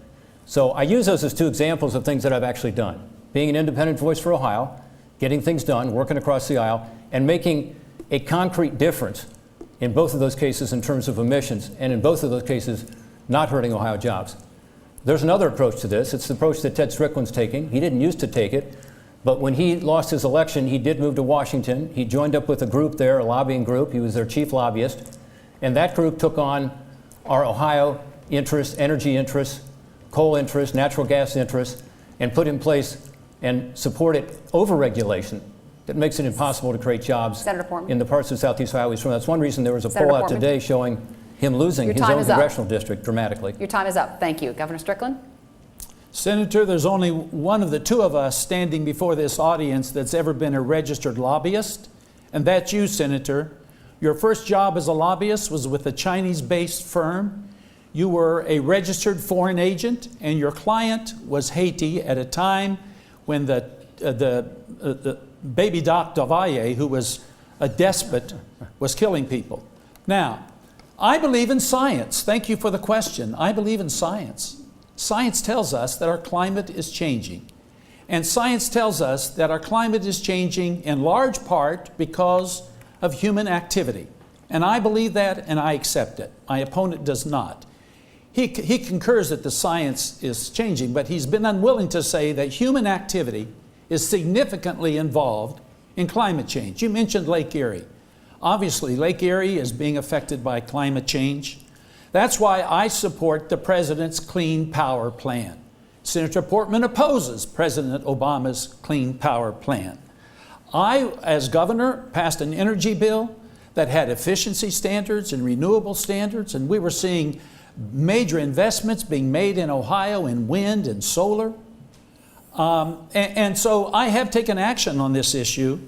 So I use those as 2 examples of things that I've actually done. Being an independent voice for Ohio, getting things done, working across the aisle, and making a concrete difference in both of those cases in terms of emissions, and in both of those cases, not hurting Ohio jobs. There's another approach to this. It's the approach that Ted Strickland's taking. He didn't used to take it, but when he lost his election, he did move to Washington. He joined up with a group there, a lobbying group. He was their chief lobbyist. And that group took on our Ohio interests, energy interests, coal interests, natural gas interests, and put in place and supported overregulation that makes it impossible to create jobs in the parts of Southeast Ohio he's from. That's one reason there was a poll out today showing him losing his own congressional district dramatically. Your time is up. Thank you. Governor Strickland? Senator, there's only one of the 2 of us standing before this audience that's ever been a registered lobbyist, and that's you, Senator. Your first job as a lobbyist was with a Chinese-based firm. You were a registered foreign agent, and your client was Haiti at a time when the baby Doc Davalle, who was a despot, was killing people. Now, I believe in science. Thank you for the question. I believe in science. Science tells us that our climate is changing. And science tells us that our climate is changing in large part because of human activity. And I believe that, and I accept it. My opponent does not. He concurs that the science is changing, but he's been unwilling to say that human activity is significantly involved in climate change. You mentioned Lake Erie. Obviously, Lake Erie is being affected by climate change. That's why I support the President's Clean Power Plan. Senator Portman opposes President Obama's Clean Power Plan. I, as governor, passed an energy bill that had efficiency standards and renewable standards, and we were seeing major investments being made in Ohio in wind and solar. And so I have taken action on this issue.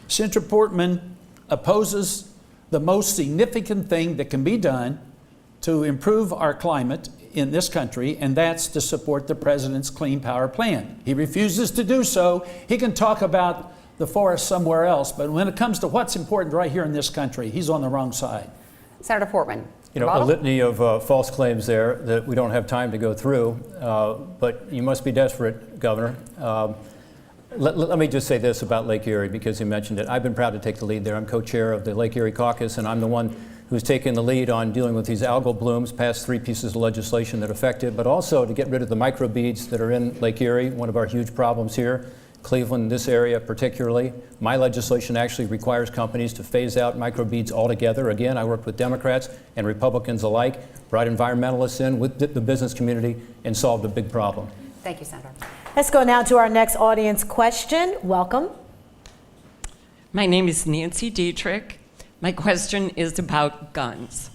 Senator Portman opposes the most significant thing that can be done to improve our climate in this country, and that's to support the President's Clean Power Plan. He refuses to do so. He can talk about the forest somewhere else, but when it comes to what's important right here in this country, he's on the wrong side. Senator Portman. You know, a litany of false claims there that we don't have time to go through, but you must be desperate, Governor. Let me just say this about Lake Erie, because you mentioned it. I've been proud to take the lead there. I'm co-chair of the Lake Erie Caucus, and I'm the one who's taken the lead on dealing with these algal blooms, passed 3 pieces of legislation that affect it, but also to get rid of the microbeads that are in Lake Erie, one of our huge problems here. Cleveland, this area particularly. My legislation actually requires companies to phase out microbeads altogether. Again, I worked with Democrats and Republicans alike, brought environmentalists in with the business community, and solved a big problem. Thank you, Senator. Let's go now to our next audience question. Welcome. My name is Nancy Dietrich. My question is about guns.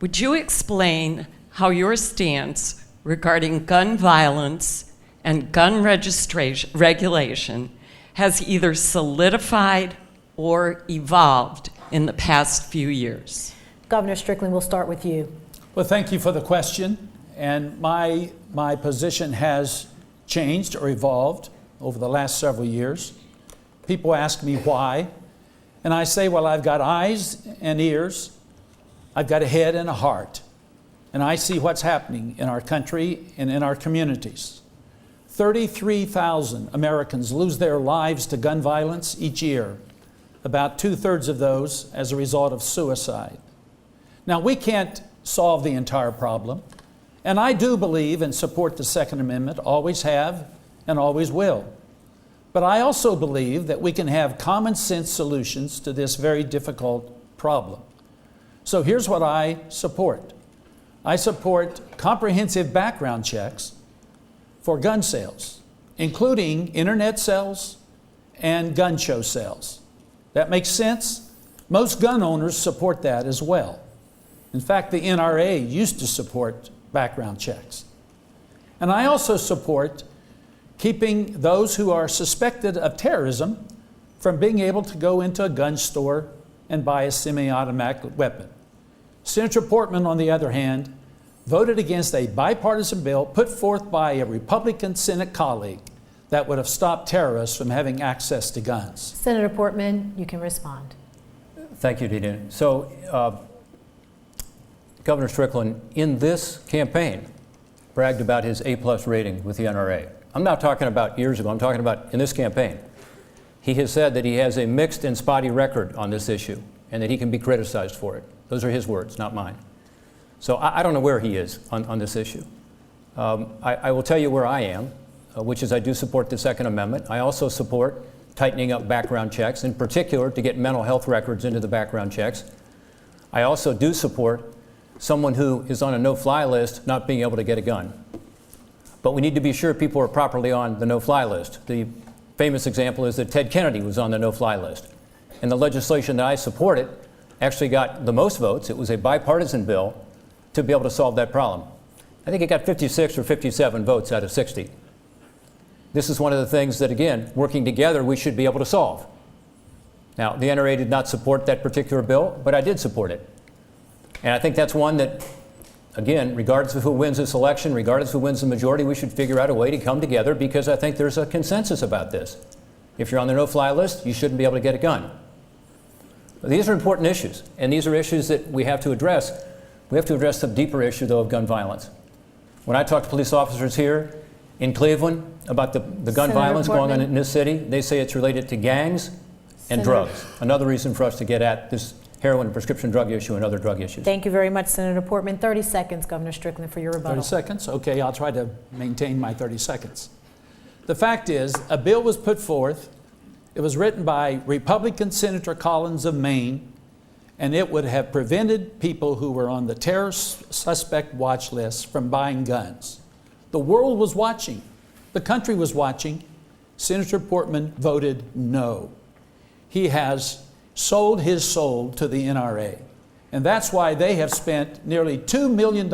Would you explain how your stance regarding gun violence and gun registration regulation has either solidified or evolved in the past few years? Governor Strickland, we'll start with you. Well, thank you for the question. And my position has changed or evolved over the last several years. People ask me why. And I say, well, I've got eyes and ears. I've got a head and a heart. and I see what's happening in our country and in our communities. 33,000 Americans lose their lives to gun violence each year, about 2/3 of those as a result of suicide. Now, we can't solve the entire problem, and I do believe and support the Second Amendment, always have and always will. But I also believe that we can have common sense solutions to this very difficult problem. So here's what I support. I support comprehensive background checks for gun sales, including internet sales and gun show sales. That makes sense? Most gun owners support that as well. In fact, the NRA used to support background checks. And I also support keeping those who are suspected of terrorism from being able to go into a gun store and buy a semi-automatic weapon. Senator Portman, on the other hand, voted against a bipartisan bill put forth by a Republican Senate colleague that would have stopped terrorists from having access to guns. Senator Portman, you can respond. Thank you, Dina. So, Governor Strickland, in this campaign, bragged about his A+ rating with the NRA. I'm not talking about years ago, I'm talking about in this campaign. He has said that he has a mixed and spotty record on this issue and that he can be criticized for it. Those are his words, not mine. So I don't know where he is on this issue. I will tell you where I am, which is I do support the Second Amendment. I also support tightening up background checks, in particular to get mental health records into the background checks. I also do support someone who is on a no-fly list not being able to get a gun. But we need to be sure people are properly on the no-fly list. The famous example is that Ted Kennedy was on the no-fly list. And the legislation that I supported actually got the most votes. It was a bipartisan bill to be able to solve that problem. I think it got 56 or 57 votes out of 60. This is one of the things that, again, working together, we should be able to solve. Now, the NRA did not support that particular bill, but I did support it. And I think that's one that, again, regardless of who wins this election, regardless of who wins the majority, we should figure out a way to come together because I think there's a consensus about this. If you're on the no-fly list, you shouldn't be able to get a gun. These are important issues, and these are issues that we have to address. We have to address the deeper issue, though, of gun violence. When I talk to police officers here in Cleveland about the gun Senator violence going on Portman. in this city, they say it's related to gangs and Senator- drugs. Another reason for us to get at this heroin and prescription drug issue and other drug issues. Thank you very much, Senator Portman. 30 seconds, Governor Strickland, for your rebuttal. 30 seconds? Okay, I'll try to maintain my 30 seconds. The fact is, a bill was put forth. It was written by Republican Senator Collins of Maine, and it would have prevented people who were on the terrorist suspect watch list from buying guns. The world was watching. The country was watching. Senator Portman voted no. He has sold his soul to the NRA. And that's why they have spent nearly $2 million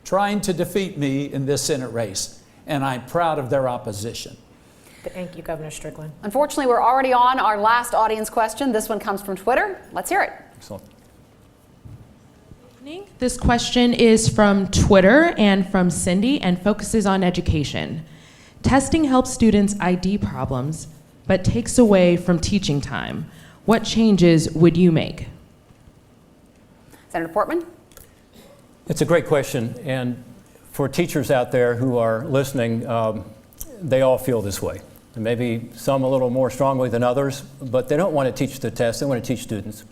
trying to defeat me in this Senate race. And I'm proud of their opposition. Thank you, Governor Strickland. Unfortunately, we're already on our last audience question. This one comes from Twitter. Let's hear it. Excellent. This question is from Twitter and from Cindy and focuses on education. Testing helps students ID problems, but takes away from teaching time. What changes would you make? Senator Portman? It's a great question, and for teachers out there who are listening, they all feel this way. Maybe some a little more strongly than others, but they don't want to teach the test, they want to teach students.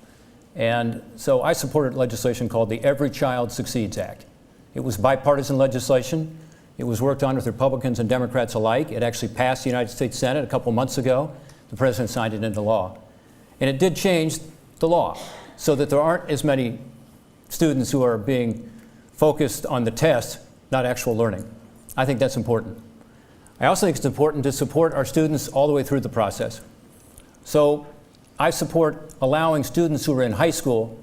And so I supported legislation called the Every Child Succeeds Act. It was bipartisan legislation. It was worked on with Republicans and Democrats alike. It actually passed the United States Senate a couple months ago. The president signed it into law. And it did change the law so that there aren't as many students who are being focused on the test, not actual learning. I think that's important. I also think it's important to support our students all the way through the process. So I support allowing students who are in high school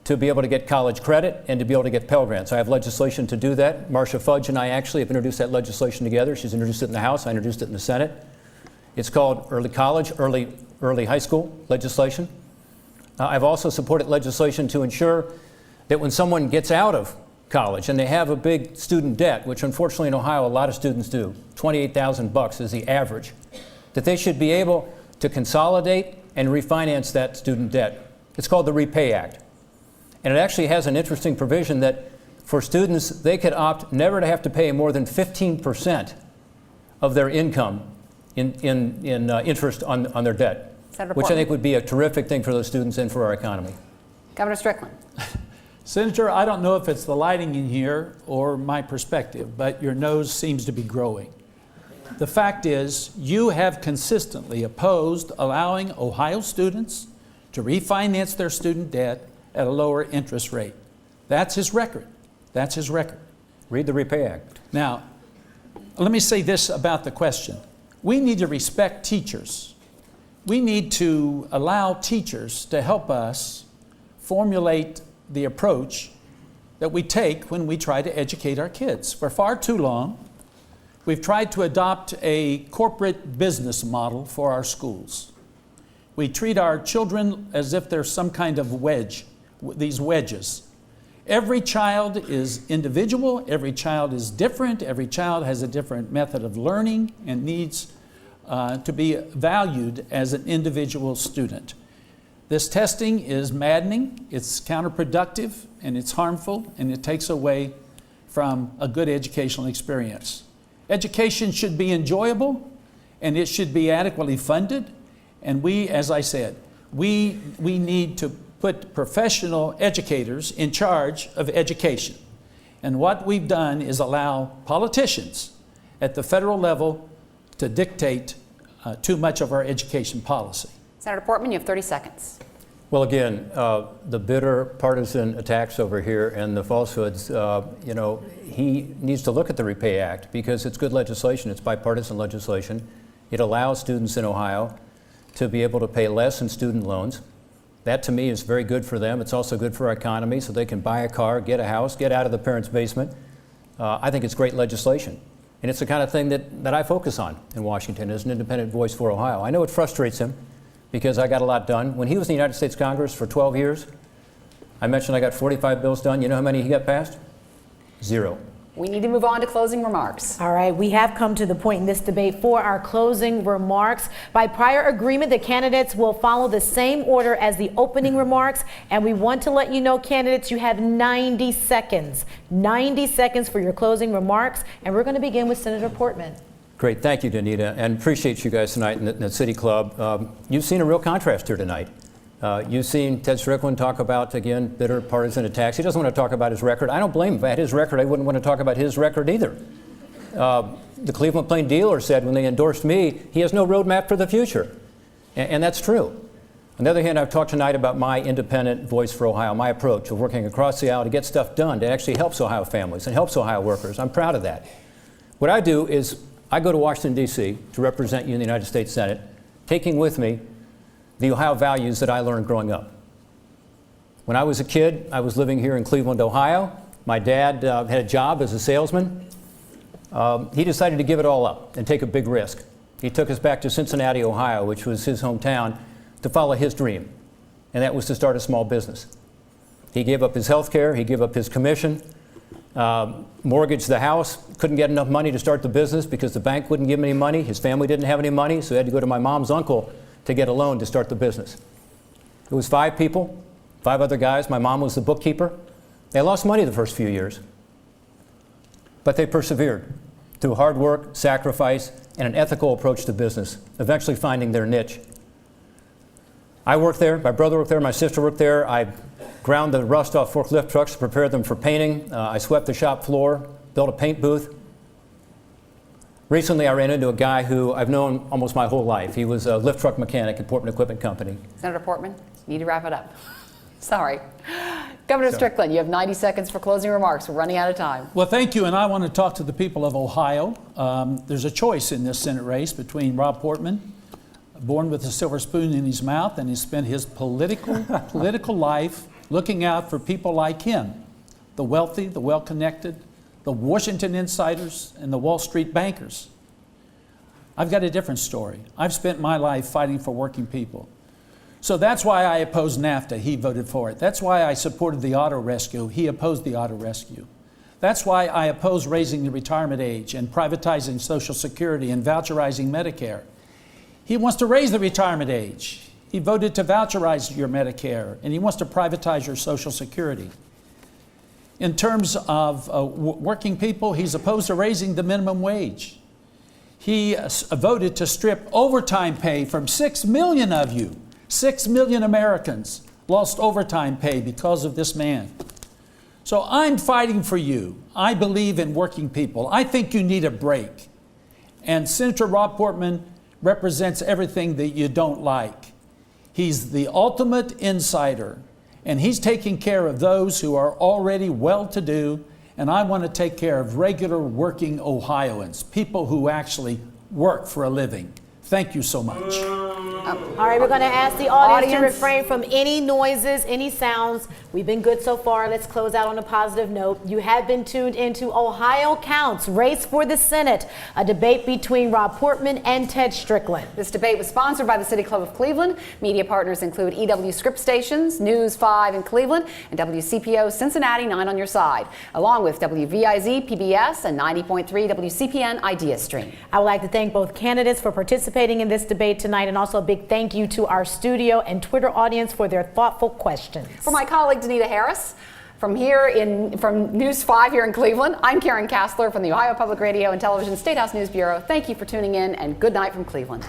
to be able to get college credit and to be able to get Pell Grants. I have legislation to do that. Marcia Fudge and I actually have introduced that legislation together. She's introduced it in the House. I introduced it in the Senate. It's called early college, early high school legislation. I've also supported legislation to ensure that when someone gets out of college and they have a big student debt, which unfortunately in Ohio a lot of students do, $28,000 is the average, that they should be able to consolidate and refinance that student debt. It's called the REPAY Act. And it actually has an interesting provision that For students, they could opt never to have to pay more than 15% of their income in interest on their debt, Senator which I Portman. think would be a terrific thing for those students and for our economy. Governor Strickland. Senator, I don't know if it's the lighting in here or my perspective, but your nose seems to be growing. The fact is, you have consistently opposed allowing Ohio students to refinance their student debt at a lower interest rate. That's his record. That's his record. Read the Repay Act. Now, let me say this about the question. We need to respect teachers. We need to allow teachers to help us formulate the approach that we take when we try to educate our kids. For far too long, we've tried to adopt a corporate business model for our schools. We treat our children as if they're some kind of wedge, these wedges. Every child is individual, every child is different, every child has a different method of learning and needs to be valued as an individual student. This testing is maddening, it's counterproductive, and it's harmful, and it takes away from a good educational experience. Education should be enjoyable, and it should be adequately funded, and we, as I said, we need to put professional educators in charge of education. And what we've done is allow politicians at the federal level to dictate too much of our education policy. Senator Portman, you have 30 seconds. Well, again, the bitter partisan attacks over here and the falsehoods, he needs to look at the Repay Act because it's good legislation. It's bipartisan legislation. It allows students in Ohio to be able to pay less in student loans. That, to me, is very good for them. It's also good for our economy so they can buy a car, get a house, get out of the parents' basement. I think it's great legislation. And it's the kind of thing that I focus on in Washington as an independent voice for Ohio. I know it frustrates him because I got a lot done. When he was in the United States Congress for 12 years, I mentioned I got 45 bills done. You know how many he got passed? 0. We need to move on to closing remarks. All right, we have come to the point in this debate for our closing remarks. By prior agreement, the candidates will follow the same order as the opening remarks. And we want to let you know, candidates, you have 90 seconds. 90 seconds for your closing remarks. And we're going to begin with Senator Portman. Great, thank you, Danita, and appreciate you guys tonight in the City Club. You've seen a real contrast here tonight. You've seen Ted Strickland talk about, again, bitter partisan attacks. He doesn't want to talk about his record. I don't blame him. If I had his record, I wouldn't want to talk about his record either. The Cleveland Plain Dealer said when they endorsed me, he has no roadmap for the future. And that's true. On the other hand, I've talked tonight about my independent voice for Ohio, my approach of working across the aisle to get stuff done that actually helps Ohio families and helps Ohio workers. I'm proud of that. What I do is I go to Washington, D.C. to represent you in the United States Senate, taking with me the Ohio values that I learned growing up. When I was a kid, I was living here in Cleveland, Ohio. My dad had a job as a salesman. He decided to give it all up and take a big risk. He took us back to Cincinnati, Ohio, which was his hometown, to follow his dream, and that was to start a small business. He gave up his health care, he gave up his commission, mortgaged the house, couldn't get enough money to start the business because the bank wouldn't give him any money. His family didn't have any money, so he had to go to my mom's uncle to get a loan to start the business. It was 5 people, 5 other guys. My mom was the bookkeeper. They lost money the first few years, but they persevered through hard work, sacrifice, and an ethical approach to business, eventually finding their niche. I worked there, my brother worked there, my sister worked there. I ground the rust off forklift trucks to prepare them for painting. I swept the shop floor, built a paint booth. Recently, I ran into a guy who I've known almost my whole life. He was a lift truck mechanic at Portman Equipment Company. Senator Portman, you need to wrap it up. Sorry. Governor Strickland, you have 90 seconds for closing remarks. We're running out of time. Well, thank you, and I want to talk to the people of Ohio. There's a choice in this Senate race between Rob Portman, born with a silver spoon in his mouth, and he spent his political life looking out for people like him, the wealthy, the well-connected, the Washington insiders, and the Wall Street bankers. I've got a different story. I've spent my life fighting for working people. So that's why I opposed NAFTA. He voted for it. That's why I supported the auto rescue. He opposed the auto rescue. That's why I oppose raising the retirement age and privatizing Social Security and voucherizing Medicare. He wants to raise the retirement age. He voted to voucherize your Medicare, and he wants to privatize your Social Security. In terms of working people, he's opposed to raising the minimum wage. He voted to strip overtime pay from 6 million of you. 6 million Americans lost overtime pay because of this man. So I'm fighting for you. I believe in working people. I think you need a break. And Senator Rob Portman represents everything that you don't like. He's the ultimate insider, and he's taking care of those who are already well-to-do, and I want to take care of regular working Ohioans, people who actually work for a living. Thank you so much. All right, we're going to ask the audience to refrain from any noises, any sounds. We've been good so far. Let's close out on a positive note. You have been tuned into Ohio Counts, Race for the Senate, a debate between Rob Portman and Ted Strickland. This debate was sponsored by the City Club of Cleveland. Media partners include EW Script Stations, News 5 in Cleveland, and WCPO Cincinnati 9 on your side, along with WVIZ PBS and 90.3 WCPN Idea Stream. I would like to thank both candidates for participating in this debate tonight, and also a big thank you to our studio and Twitter audience for their thoughtful questions. For my colleague Danita Harris, from News 5 here in Cleveland, I'm Karen Kassler from the Ohio Public Radio and Television State House News Bureau. Thank you for tuning in, and good night from Cleveland.